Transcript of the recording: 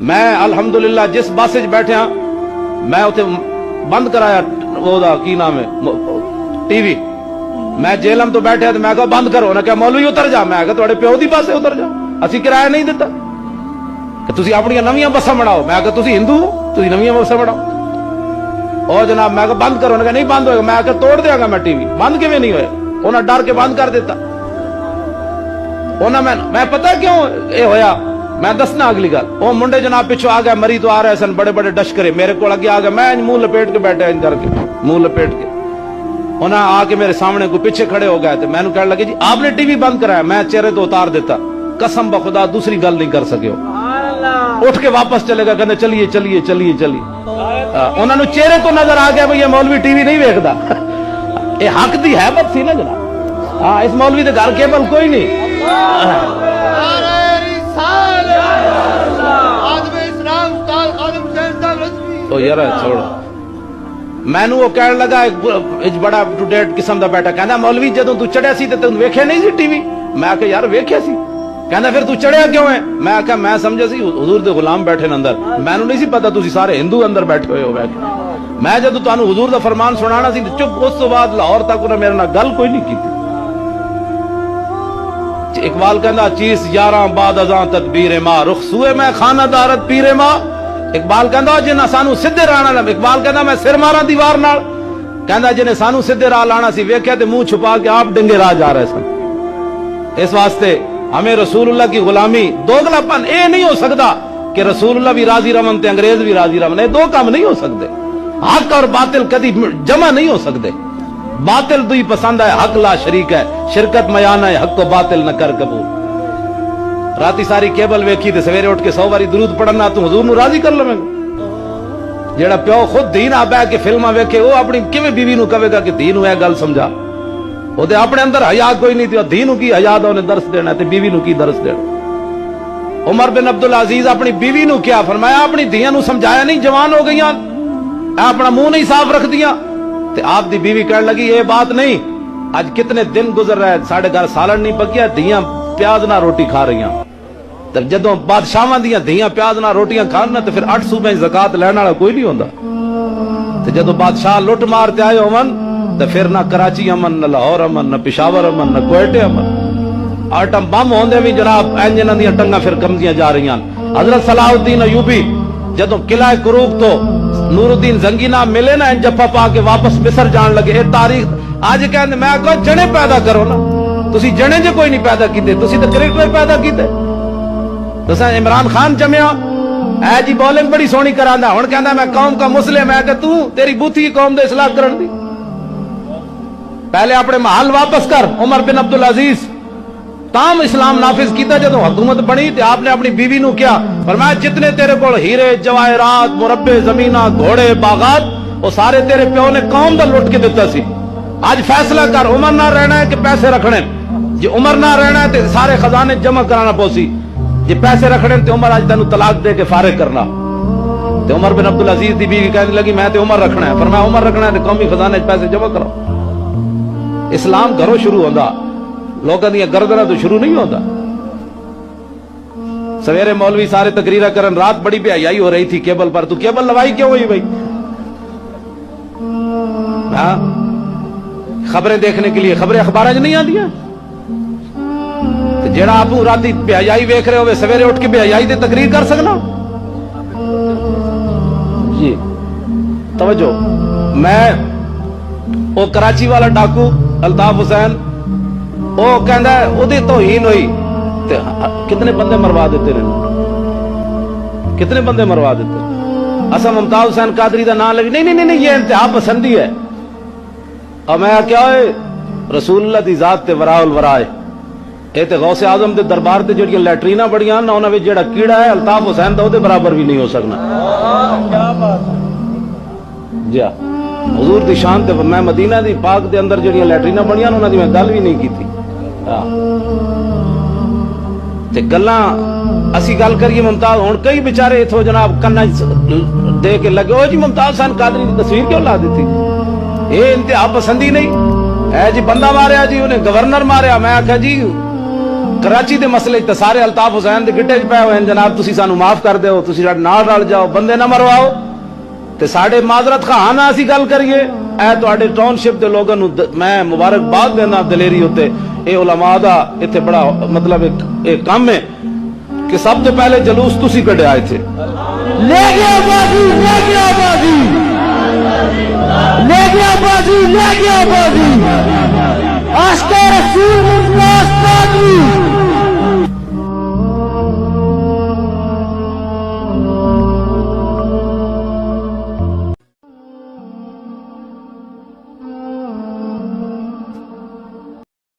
میں الحمدللہ جس بس وچ بیٹھا میں اتنے بند کرایا وہ کی نام ہے ٹی وی. میں جیلم تو بیٹھا تو میں کہا بند کرو. انہیں کہا مولوی اتر جا. میں کہا تھوڑے پیو دی بس اتر جا, اسی کرایہ نہیں دیتا کہ تسی اپنی نویاں بساں بناؤ. میں کہا تسی ہندو ہو, تسی نویاں بساں بناؤ. اور جناب میں کہا بند کرو. انہیں کہا نہیں بند ہوئے گا. میں کہا توڑ دیا گا میں ٹی وی. بند کیویں نہیں ہوئے؟ انہیں ڈر کے بند کر دیتا. میں پتہ کیوں یہ ہویا, میں دسنا اگلی گل. وہ منڈے جناب پچھو آ گئے, مری تو آ رہے سن بڑے بڑے ڈشکرے, میرے کو اگے آ گئے. میں منہ لپیٹ کے بیٹھا ان کر کے, منہ لپیٹ کے. انہیں آ کے میرے سامنے کو پیچھے کھڑے ہو گئے تھے. میں نے کہنے لگے جی آپ نے ٹی وی بند کرایا. میں چہرے تو اتار دیتا, قسم بخدا دوسری گل نہیں کر سکے ہو. اٹھ کے واپس چلے گا, کہتے چلیے چلیے چلیے چلیے. انہوں نے چہرے تو نظر آ گیا بھائی یہ مولوی ٹی وی نہیں ویکھدا. یہ حق دی حیبت سی نا جناب. ہاں اس مولوی دے گھر کیبل کوئی نہیں. تو یار چھوڑ. میں وہ کہنے لگا ایک بڑا اپ ٹو ڈیٹ قسم دا بیٹا, کہندا مولوی جدوں تو چڑھیا سی تے تینوں ویکھیا نہیں سی ٹی وی. میں کہ یار ویکھیا سی. کہندا پھر تو چڑھیا کیوں ہے؟ میں کہ میں سمجھا سی حضور دے غلام بیٹھے نے اندر, مینوں نہیں سی پتہ تسی سارے ہندو اندر بیٹھے ہوئے ہو. میں جدوں تانوں حضور دا فرمان سنانا سی چپ, اس تو بعد لاہور تک انہاں میرے نال گل کوئی نہیں کیتی. اقبال کہندا چیز 11 بعد ازاں تدبیر ماں, رخ سوئے میں خانہ دارت پیر ماں. اقبال کہندا جنہاں سانو سیدھے راہ نال, اقبال کہندا میں سر ماراں دیوار نال. کہندا جنہیں سانو سیدھے راہ لانا سی ویکھیا تے منہ چھپا کے آپ ڈنگے راہ جا رہے سن. اس واسطے ہمیں رسول اللہ کی غلامی, دوگلا پن اے نہیں ہو سکتا کہ رسول اللہ بھی راضی رمن تے انگریز بھی راضی رمن. یہ دو کام نہیں ہو سکتے. حق اور باطل کدی جمع نہیں ہو سکتے. باطل تو ہی پسند ہے, حق لا شریک ہے. شرکت میانہ ہے, حق کو باطل نہ کر قبول. راتی ساری کیبل ویکھی تے سویرے اٹھ کے 100 باری درود پڑھنا تو حضور نو راضی کر لویں گا. جیڑا پیو خود دین آ بہ کے فلماں ویکھے وہ اپنی کیویں بیوی نو کہے گا کہ دین نو اے گل سمجھا؟ وہ تے اپنے اندر حیا کوئی نہیں تے دین نو کی حیا دا انہیں درس دینا تے بیوی نو کی درس دینا. عمر بن عبدالعزیز اپنی بیوی نو کیا فرمایا, اپنی دھیاں نو سمجھایا نہیں, جوان ہو گئیاں, اپنا منہ نہیں صاف رکھ دیا. تے آپ دی بیوی کہنے لگی یہ بات نہیں, آج کتنے دن گزر رہے ساڑھے گھر سالن نہیں پکیا, دھیاں پیاز نہ روٹی کھا رہی ہیں. جدوں بادشاہاں دیاں دھیاں پیاز نہ روٹیاں کھانا تے پھر 8 صوبے زکات لینے والا کوئی نہیں ہوندا. تے جدوں بادشاہ لٹ مار تے آئے امن تے پھر نہ کراچی امن, نہ لاہور امن, نہ پشاور امن, نہ کوئٹے امن. آٹم بم ہوندے بھی جناب انجن دیاں ٹنگاں پھر کمزیاں جا رہی ہیں. حضرت صلاح الدین ایوبی جدوں قلعہ کروب تو نور الدین زنگی نام ملے نا, جفا پا کے واپس مصر جان لگے. اے تاریخ آج کہندے میں کہو جنے پیدا کرو نا, تسی جنے جو کوئی نہیں پیدا کیتے, تسی تے کرکٹر پیدا کیتے. تساں عمران خان جمیا اے جی بولنگ بڑی سونی کراندا, ہن کہندا میں قوم کا مسلم ہے کہ تو تیری بوتھی قوم دے اصلاح کرن دی. پہلے اپنے محل واپس کر. عمر بن عبدالعزیز تام اسلام نافذ کیتا, جدوں حکومت بنی تے آپ نے اپنی بیوی نو کیا فرمایا جتنے تیرے کول ہیرے جواہرات مربع زمیناں گھوڑے باغات وہ سارے تیرے پیو نے قوم دا لٹ کے دیتا سی. آج فیصلہ کر, عمر نہ رہنا ہے کہ پیسے رکھنے. جی عمر نہ رہنا ہے تے سارے خزانے جمع کرانا پوسی, جی پیسے رکھنے تے عمر آج تینوں طلاق دے کے فارغ کرنا. تے عمر بن عبدالعزیز دی بیوی کہنے لگی میں تے عمر رکھنا ہے. فرمایا عمر رکھنا ہے تے قومی خزانے پیسے جمع کرو. اسلام گھروں شروع ہوندا, لوگوں دیا گردناں تو شروع نہیں ہوتا. سویرے مولوی سارے تقریرہ کرن, رات بڑی بے حیائی ہو رہی تھی کیبل پر. تو کیبل لوائی کیوں ہوئی بھائی؟ ہاں خبریں دیکھنے کے لیے, خبریں اخبار اج نہیں آتی ہیں. جیڑا آپ راتی بے حیائی ویکھ رہے ہوئے سویرے اٹھ کے بے حیائی تے تقریر کر سکنا جی. توجہ, میں وہ کراچی والا ڈاکو الطاف حسین وہ کہندا ہے اودی توہین ہوئی تے کتنے بندے مروا دیتے نے, کتنے بندے مروا دیتے. اسا ممتاز حسین قادری دا نام لگی, نہیں نہیں نہیں یہ انتہا پسندی ہے. اور میں کیا ہے رسول اللہ دی ذات تے وراء الورائے, اے تے غوث اعظم دے دربار تے جڑیاں لیٹرینا بڑیاں نا انہاں وچ جڑا کیڑا ہے الطاف حسین دا او دے برابر بھی نہیں ہو سکنا. کیا بات جی حضور دی شان تے میں مدینہ دی پاک دے اندر جڑیاں لیٹرینا بڑیاں انہاں دی میں گل بھی نہیں کیتی. تے گلاں اسی گل کریے ممتاز, ہن کئی بیچارے اتھوں جناب کنا دے کے لگے او جی ممتاز حسین قادری دی تصویر کیوں لا دیتی, اے انتہا پسندی نہیں. اے جی بندہ ماریا جی انہیں گورنر ماریا. میں آکھا جی کراچی دے مسئلے تے سارے الطاف حسین دے گٹے چ پے ہوئے ہیں جناب تسی سانو معاف کر دیو تسی ساڈے نال رل جاؤ بندے نہ مرواؤ تے ساڈے معذرت خواہ نہ اسی گل کریے اے تواڈے ٹاؤن شپ دے لوگاں نو میں مبارکباد دینا دلیری ہوتے اے علماء دا ایتھے بڑا مطلب ایک کام ہے کہ سب تو پہلے جلوس تسی کڈے آئے تھے لے گیا بازی لے گیا بازی لے گیا بازی لے گیا بازی